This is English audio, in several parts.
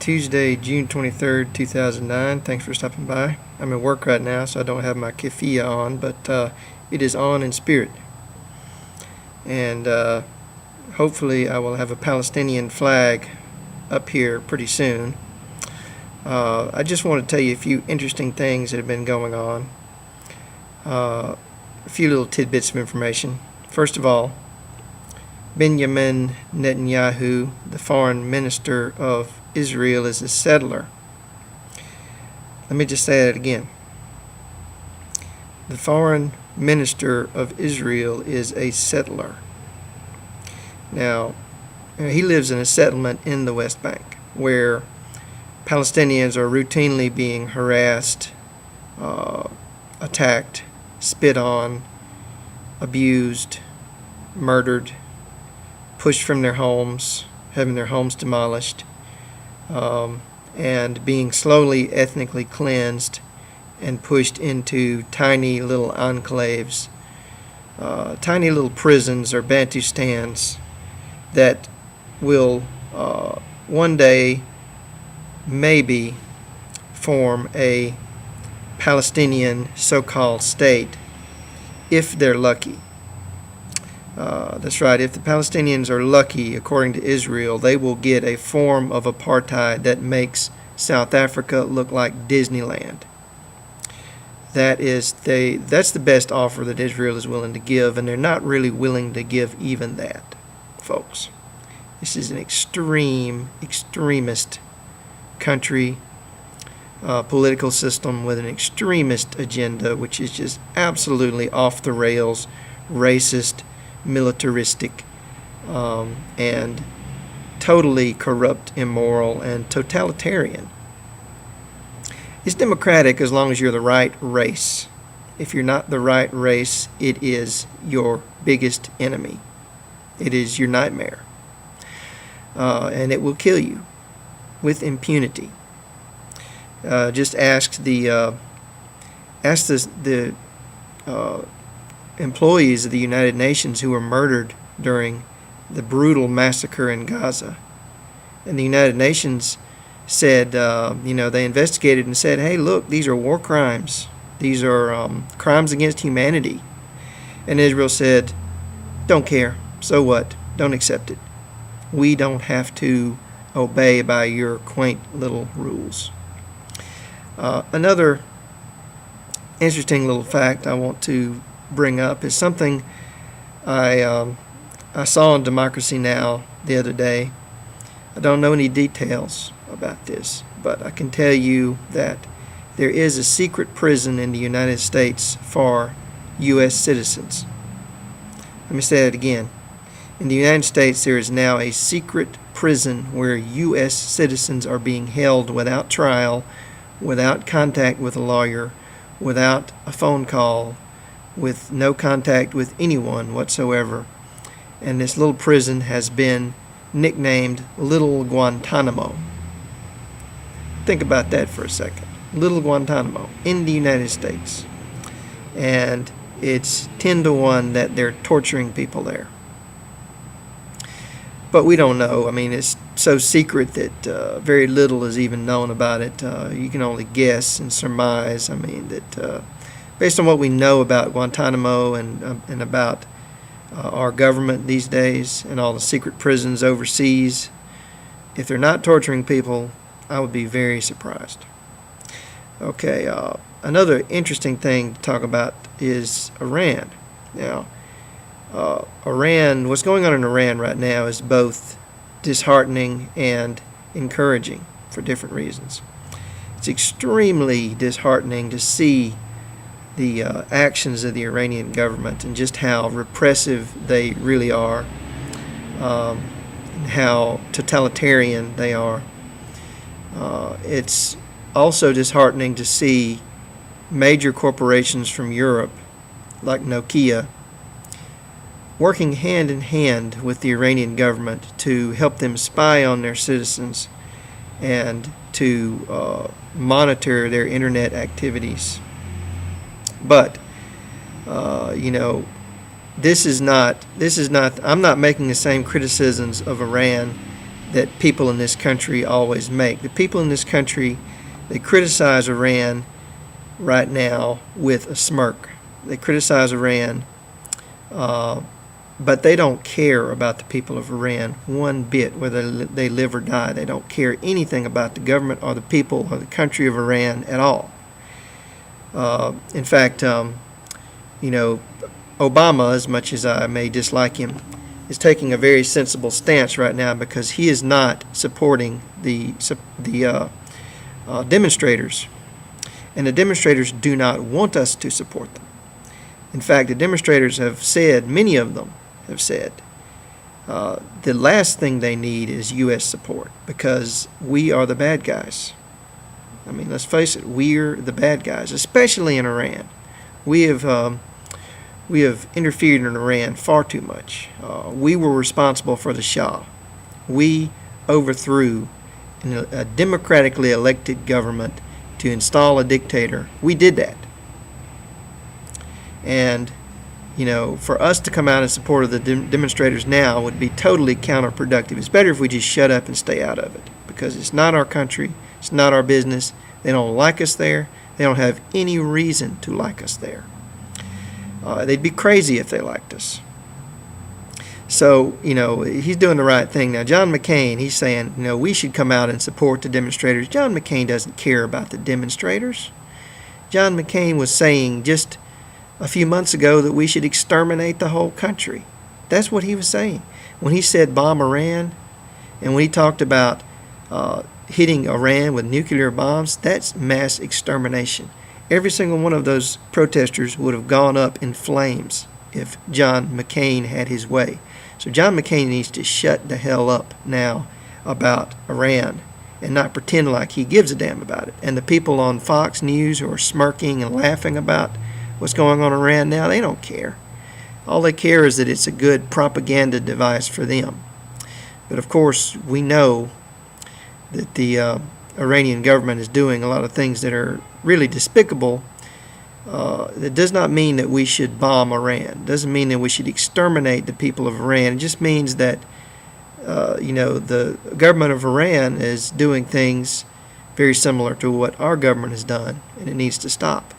Tuesday, June 23rd, 2009. Thanks for stopping by. I'm at work right now, so I don't have my keffiyeh on, but it is on in spirit. And hopefully I will have a Palestinian flag up here pretty soon. I just want to tell you a few interesting things that have been going on. A few little tidbits of information. First of all, Benjamin Netanyahu, the foreign minister of Israel, is a settler. Let me just say that again. The foreign minister of Israel is a settler. Now, he lives in a settlement in the West Bank where Palestinians are routinely being harassed, attacked, spit on, abused, murdered, pushed from their homes, having their homes demolished, and being slowly ethnically cleansed and pushed into tiny little enclaves, tiny little prisons or Bantustans that will one day maybe form a Palestinian so-called state if they're lucky. That's right, if the Palestinians are lucky, according to Israel, they will get a form of apartheid that makes South Africa look like Disneyland. That's the best offer that Israel is willing to give, and they're not really willing to give even that, folks. This is an extremist country, political system with an extremist agenda, which is just absolutely off the rails, racist, militaristic, and totally corrupt, immoral, and totalitarian. It's democratic as long as you're the right race. If you're not the right race, it is your biggest enemy. It is your nightmare. And it will kill you with impunity. Just ask the employees of the United Nations who were murdered during the brutal massacre in Gaza. And the United Nations said, they investigated and said, hey, look, these are war crimes. These are crimes against humanity. And Israel said, don't care. So what? Don't accept it. We don't have to obey by your quaint little rules. Another interesting little fact I want to bring up is something I saw on Democracy Now! The other day. I don't know any details about this, but I can tell you that there is a secret prison in the United States for U.S. citizens. Let me say that again. In the United States, there is now a secret prison where U.S. citizens are being held without trial, without contact with a lawyer, without a phone call, with no contact with anyone whatsoever. And this little prison has been nicknamed Little Guantanamo. Think about that for a second. Little Guantanamo in the United States. And it's 10 to 1 that they're torturing people there. But we don't know. I mean, it's so secret that very little is even known about it. You can only guess and surmise. I mean, that based on what we know about Guantanamo and about our government these days and all the secret prisons overseas, if they're not torturing people, I would be very surprised. Okay, another interesting thing to talk about is Iran. Now, what's going on in Iran right now is both disheartening and encouraging for different reasons. It's extremely disheartening to see the actions of the Iranian government and just how repressive they really are, and how totalitarian they are. It's also disheartening to see major corporations from Europe, like Nokia, working hand in hand with the Iranian government to help them spy on their citizens and to monitor their internet activities. But this is not I'm not making the same criticisms of Iran that people in this country always make. The people in this country, they criticize Iran right now with a smirk. They criticize Iran, but they don't care about the people of Iran one bit, whether they live or die. They don't care anything about the government or the people or the country of Iran at all. In fact, Obama, as much as I may dislike him, is taking a very sensible stance right now because he is not supporting the demonstrators. And the demonstrators do not want us to support them. In fact, the demonstrators have said, many of them have said, the last thing they need is U.S. support because we are the bad guys. I mean, let's face it, we're the bad guys, especially in Iran. We have interfered in Iran far too much. We were responsible for the Shah. We overthrew a democratically elected government to install a dictator. We did that. And, for us to come out in support of the demonstrators now would be totally counterproductive. It's better if we just shut up and stay out of it because it's not our country. It's not our business. They don't like us there. They don't have any reason to like us there. They'd be crazy if they liked us. So, he's doing the right thing. Now, John McCain, he's saying, we should come out and support the demonstrators. John McCain doesn't care about the demonstrators. John McCain was saying just a few months ago that we should exterminate the whole country. That's what he was saying. When he said bomb Iran, and when he talked about hitting Iran with nuclear bombs, that's mass extermination. Every single one of those protesters would have gone up in flames if John McCain had his way. So John McCain needs to shut the hell up now about Iran and not pretend like he gives a damn about it. And the people on Fox News who are smirking and laughing about what's going on in Iran now, they don't care. All they care is that it's a good propaganda device for them. But of course, we know that the Iranian government is doing a lot of things that are really despicable. That does not mean that we should bomb Iran. It doesn't mean that we should exterminate the people of Iran. It just means that the government of Iran is doing things very similar to what our government has done, and it needs to stop.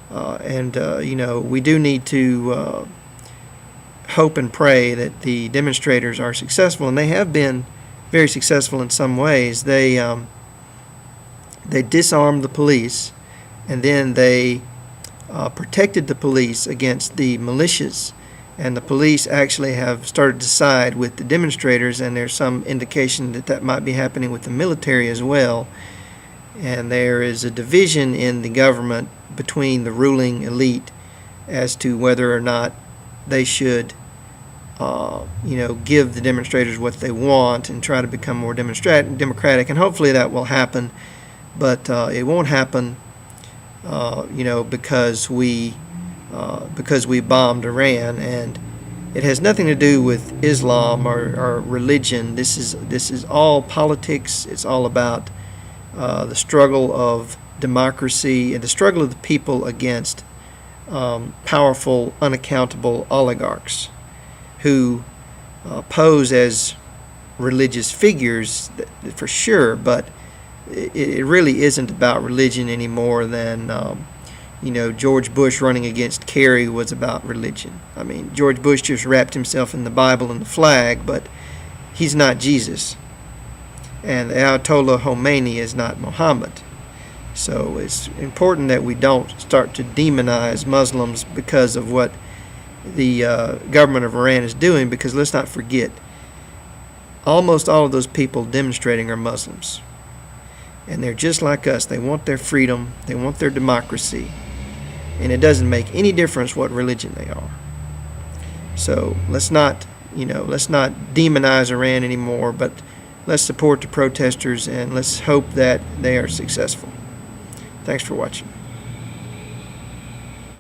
We do need to hope and pray that the demonstrators are successful, and they have been very successful in some ways. They disarmed the police, and then they protected the police against the militias. And the police actually have started to side with the demonstrators, and there's some indication that that might be happening with the military as well. And there is a division in the government between the ruling elite as to whether or not they should give the demonstrators what they want and try to become more democratic. And hopefully that will happen. But it won't happen, because we bombed Iran, and it has nothing to do with Islam or religion. This is all politics. It's all about the struggle of democracy and the struggle of the people against powerful, unaccountable oligarchs who pose as religious figures for sure, but it really isn't about religion any more than George Bush running against Kerry was about religion. I mean, George Bush just wrapped himself in the Bible and the flag, but he's not Jesus. And the Ayatollah Khomeini is not Muhammad. So it's important that we don't start to demonize Muslims because of what the government of Iran is doing, because let's not forget, almost all of those people demonstrating are Muslims. And they're just like us. They want their freedom. They want their democracy. And it doesn't make any difference what religion they are. So let's not demonize Iran anymore, but let's support the protesters and let's hope that they are successful. Thanks for watching.